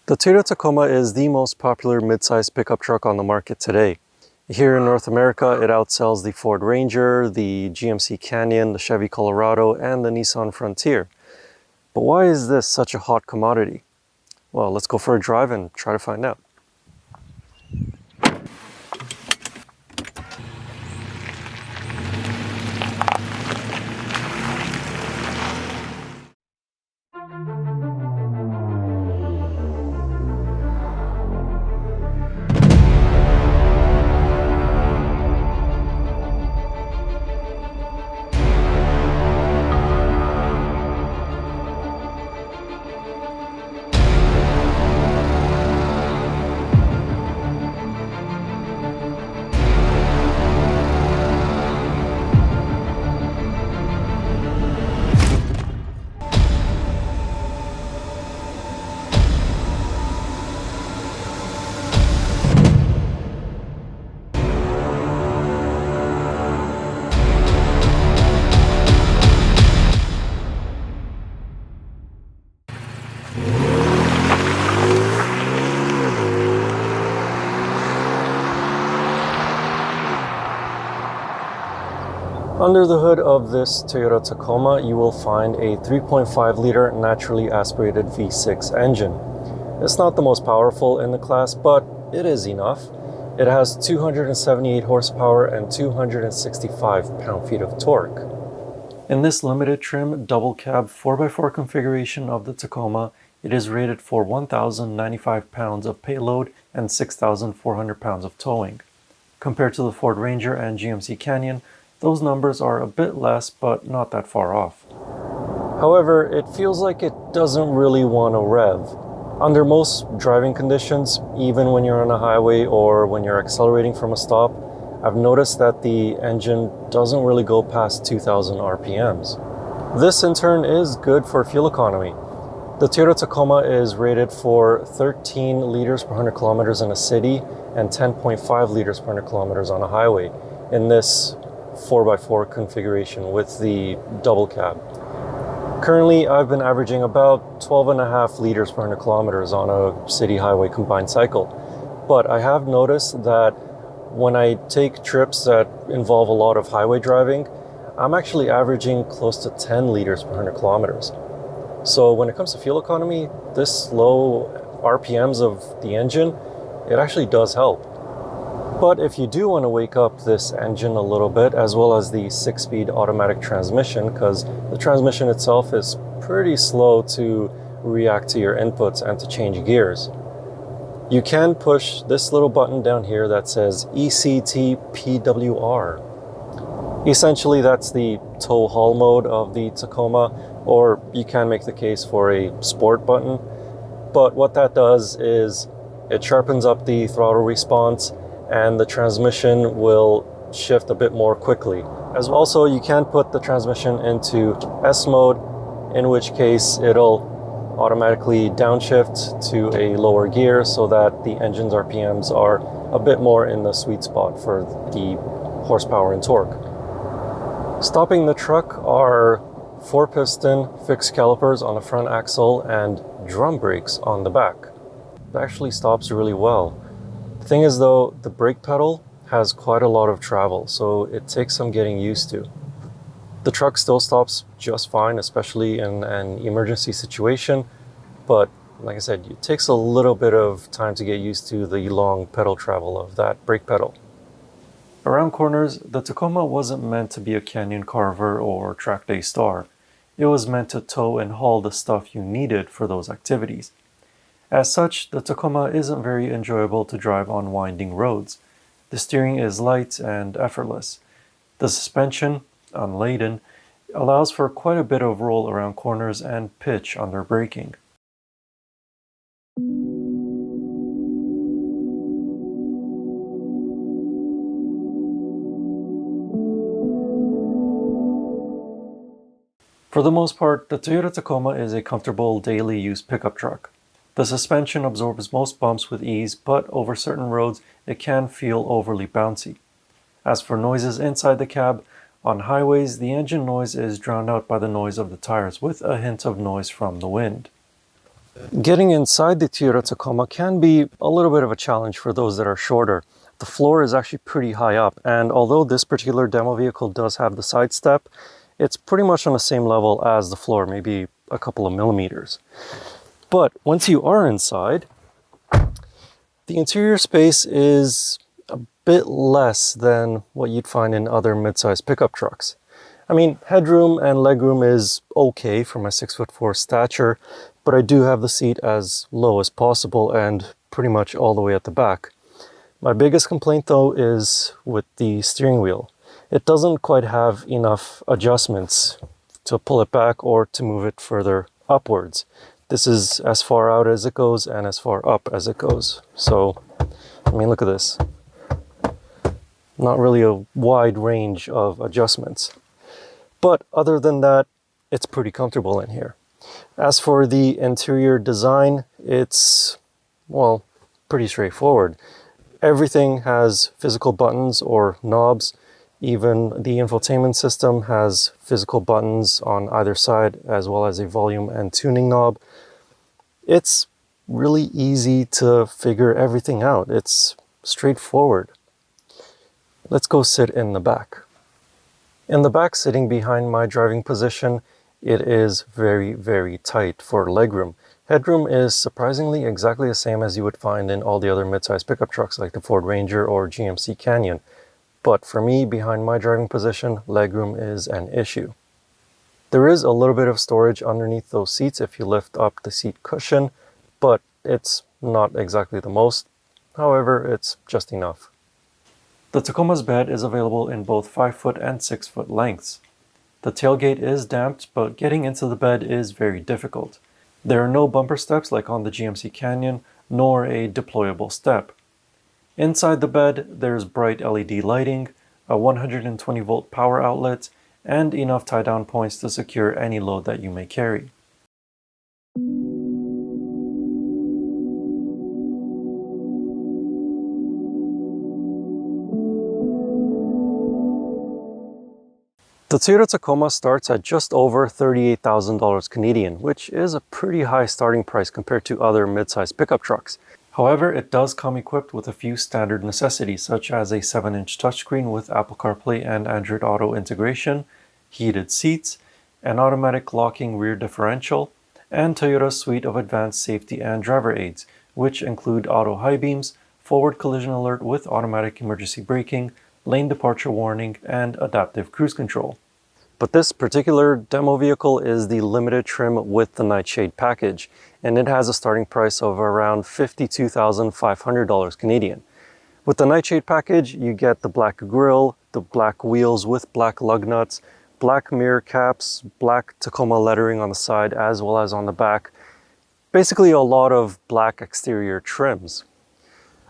The Toyota Tacoma is the most popular mid-size pickup truck on the market today. Here in North America, it outsells the Ford Ranger, the GMC Canyon, the Chevy Colorado, and the Nissan Frontier. But why is this such a hot commodity? Well, let's go for a drive and try to find out. Under the hood of this Toyota Tacoma, you will find a 3.5-liter naturally aspirated V6 engine. It's not the most powerful in the class, but it is enough. It has 278 horsepower and 265 pound-feet of torque. In this limited trim double cab 4x4 configuration of the Tacoma, it is rated for 1,095 pounds of payload and 6,400 pounds of towing. Compared to the Ford Ranger and GMC Canyon, those numbers are a bit less, but not that far off. However, it feels like it doesn't really want to rev. Under most driving conditions, even when you're on a highway or when you're accelerating from a stop, I've noticed that the engine doesn't really go past 2,000 RPMs. This in turn is good for fuel economy. The Toyota Tacoma is rated for 13 liters per 100 kilometers in a city and 10.5 liters per 100 kilometers on a highway in this 4x4 configuration with the double cab. Currently, I've been averaging about 12.5 liters per 100 kilometers on a city highway combined cycle. But I have noticed that when I take trips that involve a lot of highway driving, I'm actually averaging close to 10 liters per 100 kilometers. So when it comes to fuel economy, this low RPMs of the engine, it actually does help. But if you do want to wake up this engine a little bit, as well as the 6-speed automatic transmission, because the transmission itself is pretty slow to react to your inputs and to change gears, you can push this little button down here that says ECT PWR. Essentially, that's the tow haul mode of the Tacoma, or you can make the case for a sport button. But what that does is it sharpens up the throttle response, and the transmission will shift a bit more quickly. As also, you can put the transmission into S mode, in which case it'll automatically downshift to a lower gear so that the engine's RPMs are a bit more in the sweet spot for the horsepower and torque. Stopping the truck are 4-piston fixed calipers on the front axle and drum brakes on the back. It actually stops really well. The thing is though, the brake pedal has quite a lot of travel, so it takes some getting used to. The truck still stops just fine, especially in an emergency situation, but like I said, it takes a little bit of time to get used to the long pedal travel of that brake pedal. Around corners, the Tacoma wasn't meant to be a canyon carver or track day star. It was meant to tow and haul the stuff you needed for those activities. As such, the Tacoma isn't very enjoyable to drive on winding roads. The steering is light and effortless. The suspension, unladen, allows for quite a bit of roll around corners and pitch under braking. For the most part, the Toyota Tacoma is a comfortable daily use pickup truck. The suspension absorbs most bumps with ease, but over certain roads it can feel overly bouncy. As for noises inside the cab, on highways the engine noise is drowned out by the noise of the tires with a hint of noise from the wind. Getting inside the Toyota Tacoma can be a little bit of a challenge for those that are shorter. The floor is actually pretty high up, and although this particular demo vehicle does have the side step, it's pretty much on the same level as the floor, maybe a couple of millimeters. But once you are inside, the interior space is a bit less than what you'd find in other mid-size pickup trucks. I mean, headroom and legroom is okay for my 6'4" stature, but I do have the seat as low as possible and pretty much all the way at the back. My biggest complaint though is with the steering wheel. It doesn't quite have enough adjustments to pull it back or to move it further upwards. This is as far out as it goes and as far up as it goes. So, I mean, look at this. Not really a wide range of adjustments. But other than that, it's pretty comfortable in here. As for the interior design, it's, well, pretty straightforward. Everything has physical buttons or knobs. Even the infotainment system has physical buttons on either side, as well as a volume and tuning knob. It's really easy to figure everything out. It's straightforward. Let's go sit in the back. In the back, sitting behind my driving position, it is very, very tight for legroom. Headroom is surprisingly exactly the same as you would find in all the other mid-size pickup trucks like the Ford Ranger or GMC Canyon. But for me, behind my driving position, legroom is an issue. There is a little bit of storage underneath those seats if you lift up the seat cushion, but it's not exactly the most. However, it's just enough. The Tacoma's bed is available in both 5-foot and 6-foot lengths. The tailgate is damped, but getting into the bed is very difficult. There are no bumper steps like on the GMC Canyon, nor a deployable step. Inside the bed, there's bright LED lighting, a 120-volt power outlet, and enough tie-down points to secure any load that you may carry. The Toyota Tacoma starts at just over $38,000 Canadian, which is a pretty high starting price compared to other mid-size pickup trucks. However, it does come equipped with a few standard necessities, such as a 7-inch touchscreen with Apple CarPlay and Android Auto integration, heated seats, an automatic locking rear differential, and Toyota's suite of advanced safety and driver aids, which include auto high beams, forward collision alert with automatic emergency braking, lane departure warning, and adaptive cruise control. But this particular demo vehicle is the limited trim with the Nightshade package, and it has a starting price of around $52,500 Canadian. With the Nightshade package, you get the black grille, the black wheels with black lug nuts, black mirror caps, black Tacoma lettering on the side as well as on the back. Basically a lot of black exterior trims.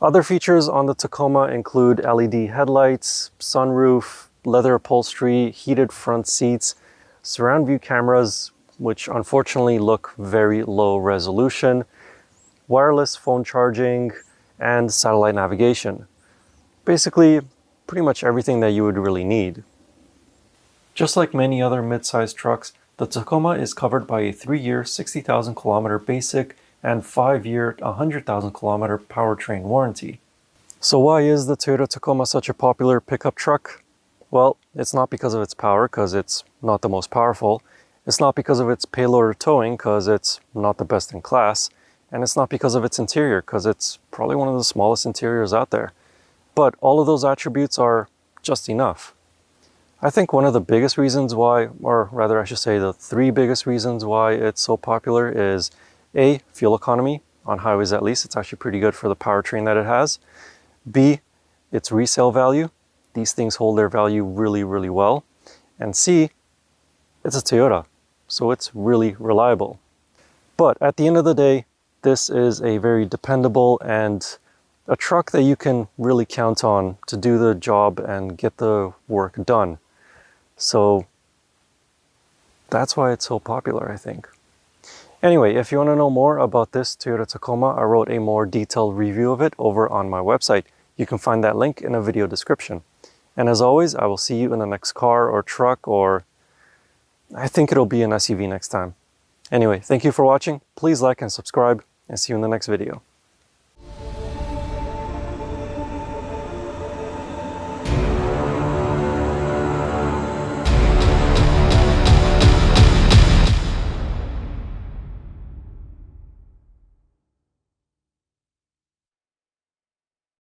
Other features on the Tacoma include LED headlights, sunroof, leather upholstery, heated front seats, surround view cameras, which unfortunately look very low resolution, wireless phone charging, and satellite navigation. Basically, pretty much everything that you would really need. Just like many other mid-sized trucks, the Tacoma is covered by a 3-year, 60,000 kilometer basic and 5-year, 100,000 kilometer powertrain warranty. So why is the Toyota Tacoma such a popular pickup truck? Well, it's not because of its power, because it's not the most powerful. It's not because of its payload or towing, because it's not the best in class. And it's not because of its interior, because it's probably one of the smallest interiors out there. But all of those attributes are just enough. I think one of the biggest reasons why, or rather I should say the 3 biggest reasons why it's so popular is A, fuel economy. On highways at least, it's actually pretty good for the powertrain that it has. B, its resale value. These things hold their value really, really well. And C, it's a Toyota, so it's really reliable. But at the end of the day, this is a very dependable and a truck that you can really count on to do the job and get the work done. So that's why it's so popular, I think. Anyway, if you want to know more about this Toyota Tacoma, I wrote a more detailed review of it over on my website. You can find that link in a video description. And as always, I will see you in the next car or truck, or I think it'll be an SUV next time. Anyway, thank you for watching. Please like and subscribe, and see you in the next video.